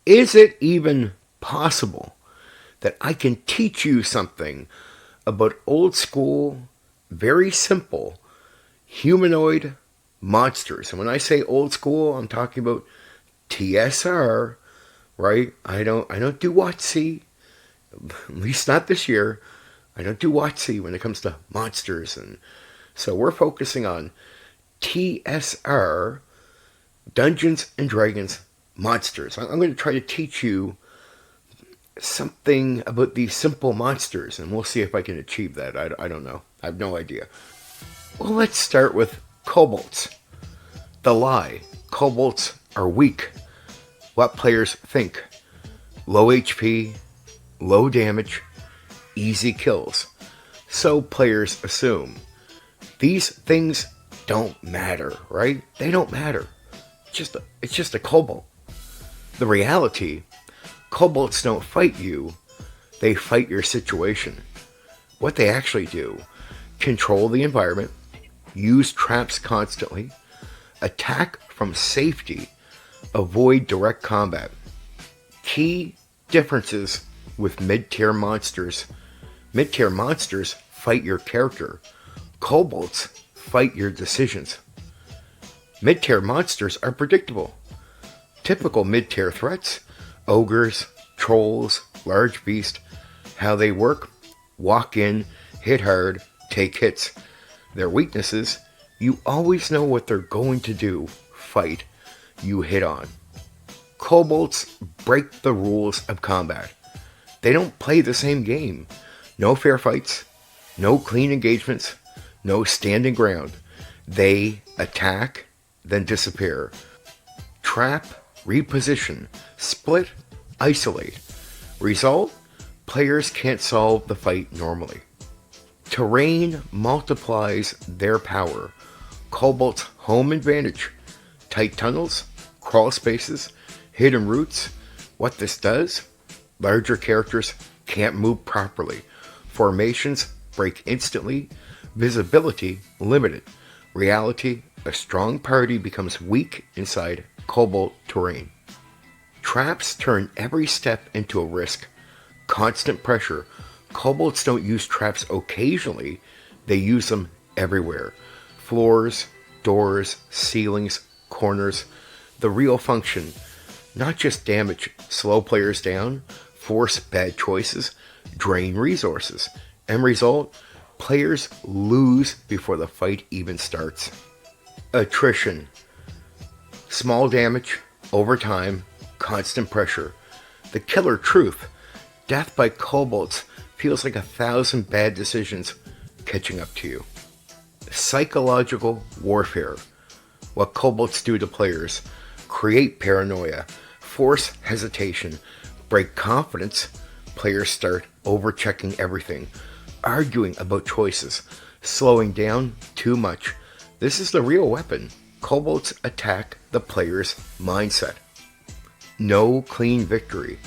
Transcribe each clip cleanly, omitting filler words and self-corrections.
Is it even possible that I can teach you something about old school, very simple, humanoid monsters? And when I say old school, I'm talking about TSR, right? I don't do WotC, at least not this year. I don't do WotC when it comes to monsters, and so we're focusing on TSR, Dungeons and Dragons monsters. I'm going to try to teach you something about these simple monsters, and we'll see if I can achieve that. I don't know. I have no idea. Well, let's start with Cobalts. The lie. Cobalts are weak. What players think. Low HP, low damage, easy kills. So players assume. These things don't matter, right? They don't matter. It's just a Cobalt. The reality, Cobalts don't fight you, they fight your situation. What they actually do, control the environment, use traps constantly, attack from safety, avoid direct combat. Key differences with mid-tier monsters. Mid-tier monsters fight your character. Cobalts fight your decisions. Mid-tier monsters are predictable. Typical mid-tier threats, ogres, trolls, large beast. How they work, walk in, hit hard, take hits. Their weaknesses, you always know what they're going to do, fight, you hit on. Cobalts break the rules of combat. They don't play the same game. No fair fights, no clean engagements, no standing ground. They attack, then disappear. Trap, reposition, split, isolate. Result, players can't solve the fight normally. Terrain multiplies their power. Cobalt's home advantage. Tight tunnels, crawl spaces, hidden routes. What this does, larger characters can't move properly. Formations break instantly. Visibility limited. Reality, a strong party becomes weak inside Cobalt terrain. Traps turn every step into a risk. Constant pressure. Cobalts don't use traps occasionally, they use them everywhere. Floors, doors, ceilings, corners. The real function, not just damage, slow players down, force bad choices, drain resources. End result, players lose before the fight even starts. Attrition. Small damage, over time, constant pressure. The killer truth. Death by Cobalts feels like 1,000 bad decisions catching up to you. Psychological warfare. What Cobalts do to players. Create paranoia, force hesitation, break confidence. Players start overchecking everything, arguing about choices, slowing down too much. This is the real weapon. Cobalts attack the player's mindset. No clean victory.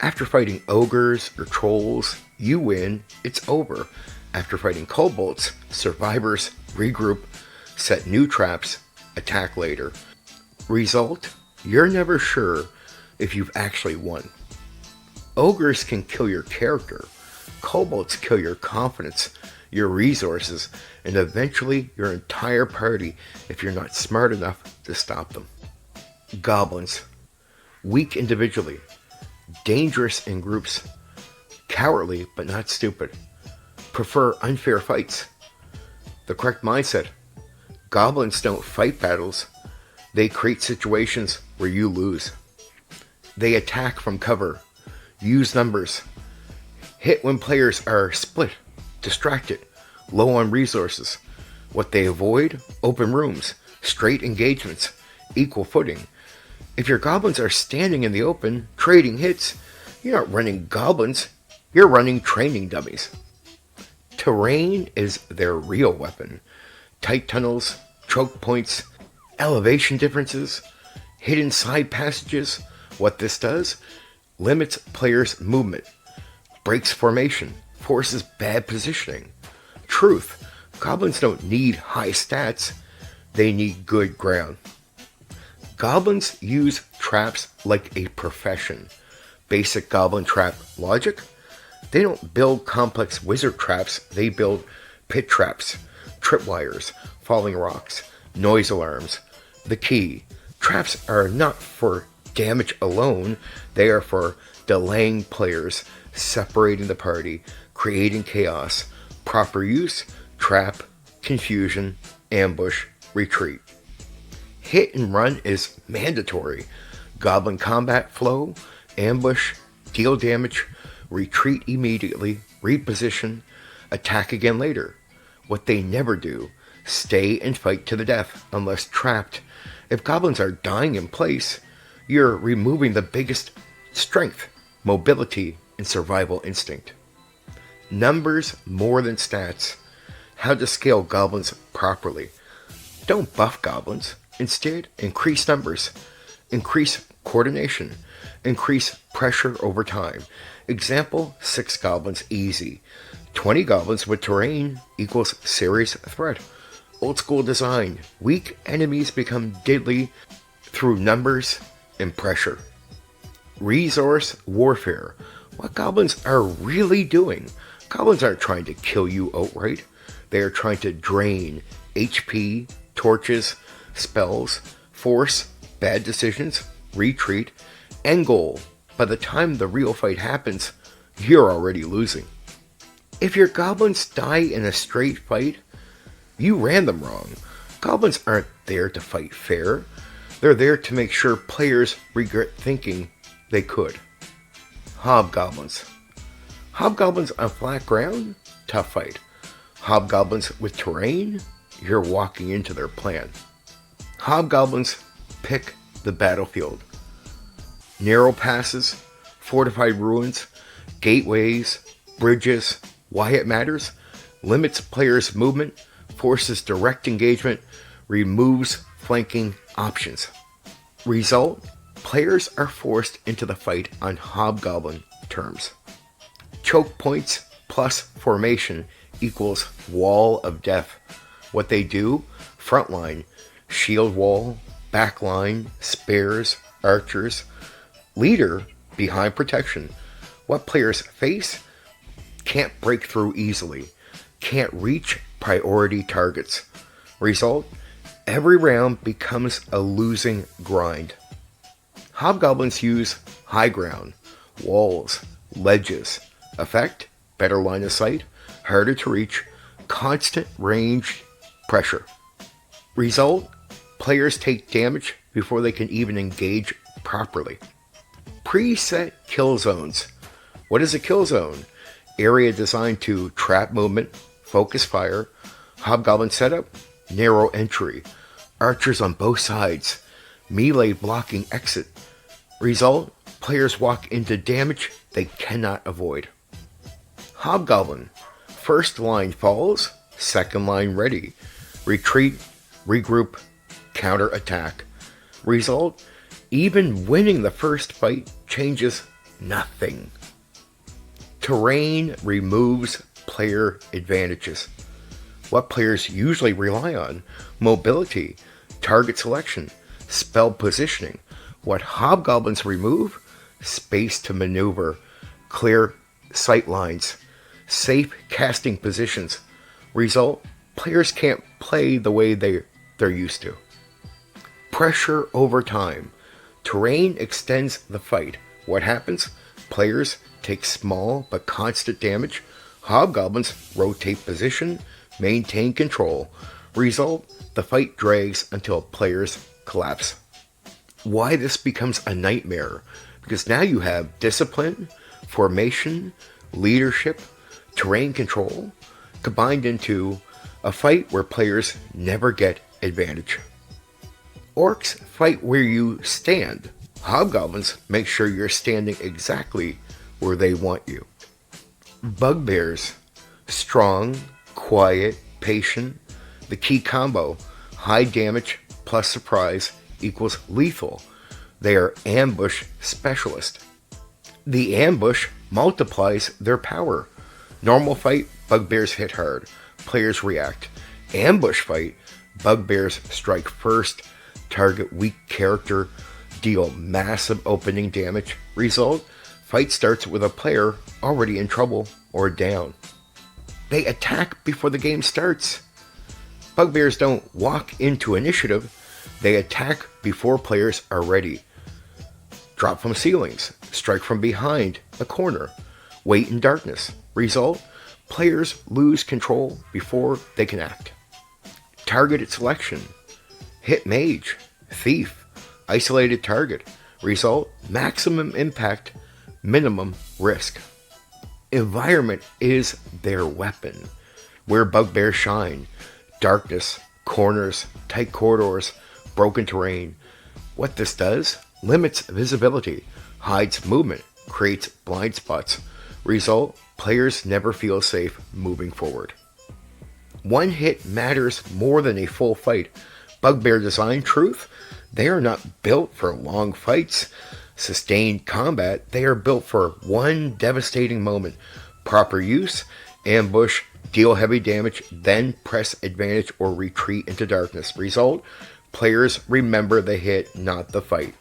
After fighting ogres or trolls, you win, it's over. After fighting Cobalts, survivors regroup, set new traps, attack later. Result, you're never sure if you've actually won. Ogres can kill your character. Cobalts kill your confidence, your resources, and eventually your entire party if you're not smart enough to stop them. Goblins. Weak individually. Dangerous in groups. Cowardly but not stupid. Prefer unfair fights. The correct mindset. Goblins don't fight battles. They create situations where you lose. They attack from cover. Use numbers. Hit when players are split, distracted, low on resources. What they avoid, open rooms, straight engagements, equal footing. If your goblins are standing in the open, trading hits, you're not running goblins, you're running training dummies. Terrain is their real weapon. Tight tunnels, choke points, elevation differences, hidden side passages. What this does, limits players' movement, breaks formation, forces bad positioning. Truth, goblins don't need high stats, they need good ground. Goblins use traps like a profession. Basic goblin trap logic. They don't build complex wizard traps, they build pit traps, tripwires, falling rocks, noise alarms. The key, traps are not for damage alone, they are for delaying players, separating the party, creating chaos. Proper use, trap, confusion, ambush, retreat. Hit and run is mandatory. Goblin combat flow, ambush, deal damage, retreat immediately, reposition, attack again later. What they never do, stay and fight to the death unless trapped. If goblins are dying in place, you're removing the biggest strength, mobility, and survival instinct. Numbers more than stats. How to scale goblins properly. Don't buff goblins. Instead, increase numbers, increase coordination, increase pressure over time. Example, 6 goblins easy. 20 goblins with terrain equals serious threat. Old school design. Weak enemies become deadly through numbers and pressure. Resource warfare. What goblins are really doing. Goblins aren't trying to kill you outright. They are trying to drain HP, torches, spells, force, bad decisions, retreat, end goal. By the time the real fight happens, you're already losing. If your goblins die in a straight fight, you ran them wrong. Goblins aren't there to fight fair. They're there to make sure players regret thinking they could. Hobgoblins. Hobgoblins on flat ground? Tough fight. Hobgoblins with terrain? You're walking into their plan. Hobgoblins pick the battlefield. Narrow passes, fortified ruins, gateways, bridges. Why it matters? Limits players' movement, forces direct engagement, removes flanking options. Result? Players are forced into the fight on hobgoblin terms. Choke points plus formation equals wall of death. What they do? Frontline, shield wall, backline, spares, archers. Leader, behind protection. What players face? Can't break through easily. Can't reach priority targets. Result? Every round becomes a losing grind. Hobgoblins use high ground, walls, ledges. Effect? Better line of sight, harder to reach, constant range pressure. Result? Players take damage before they can even engage properly. Preset kill zones. What is a kill zone? Area designed to trap movement, focus fire, hobgoblin setup, narrow entry, archers on both sides, melee blocking exit. Result? Players walk into damage they cannot avoid. Hobgoblin. First line falls, second line ready. Retreat, regroup, counter attack. Result? Even winning the first fight changes nothing. Terrain removes player advantages. What players usually rely on? Mobility, target selection, spell positioning. What hobgoblins remove? Space to maneuver, clear sight lines, safe casting positions. Result? Players can't play the way they're used to. Pressure over time. Terrain extends the fight. What happens? Players take small but constant damage. Hobgoblins rotate position, maintain control. Result? The fight drags until players collapse. Why this becomes a nightmare? Because now you have discipline, formation, leadership, terrain control, combined into a fight where players never get advantage. Orcs fight where you stand. Hobgoblins make sure you're standing exactly where they want you. Bugbears. Strong, quiet, patient. The key combo. High damage plus surprise equals lethal. They are ambush specialists. The ambush multiplies their power. Normal fight, bugbears hit hard. Players react. Ambush fight, bugbears strike first. target weak character, deal massive opening damage. Result, fight starts with a player already in trouble or down. They attack before the game starts. Bugbears don't walk into initiative, they attack before players are ready. Drop from ceilings, strike from behind a corner, wait in darkness. Result, players lose control before they can act. Targeted selection, hit mage, thief, isolated target. Result, maximum impact, minimum risk. Environment is their weapon. Where bugbears shine, darkness, corners, tight corridors, broken terrain. What this does, limits visibility, hides movement, creates blind spots. Result, players never feel safe moving forward. One hit matters more than a full fight. Bugbear design truth, they are not built for long fights, sustained combat. They are built for one devastating moment. Proper use, ambush, deal heavy damage, then press advantage or retreat into darkness. Result, players remember the hit, not the fight.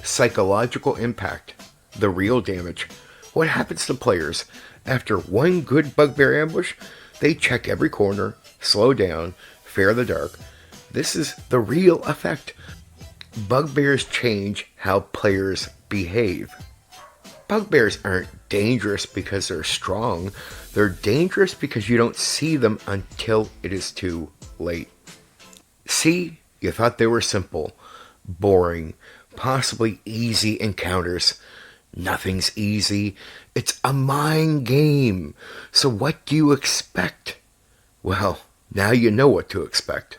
Psychological impact, the real damage. What happens to players after one good bugbear ambush? They check every corner, slow down, fear the dark. This is the real effect. Bugbears change how players behave. Bugbears aren't dangerous because they're strong. They're dangerous because you don't see them until it is too late. See, you thought they were simple, boring, possibly easy encounters. Nothing's easy. It's a mind game. So what do you expect? Well, now you know what to expect.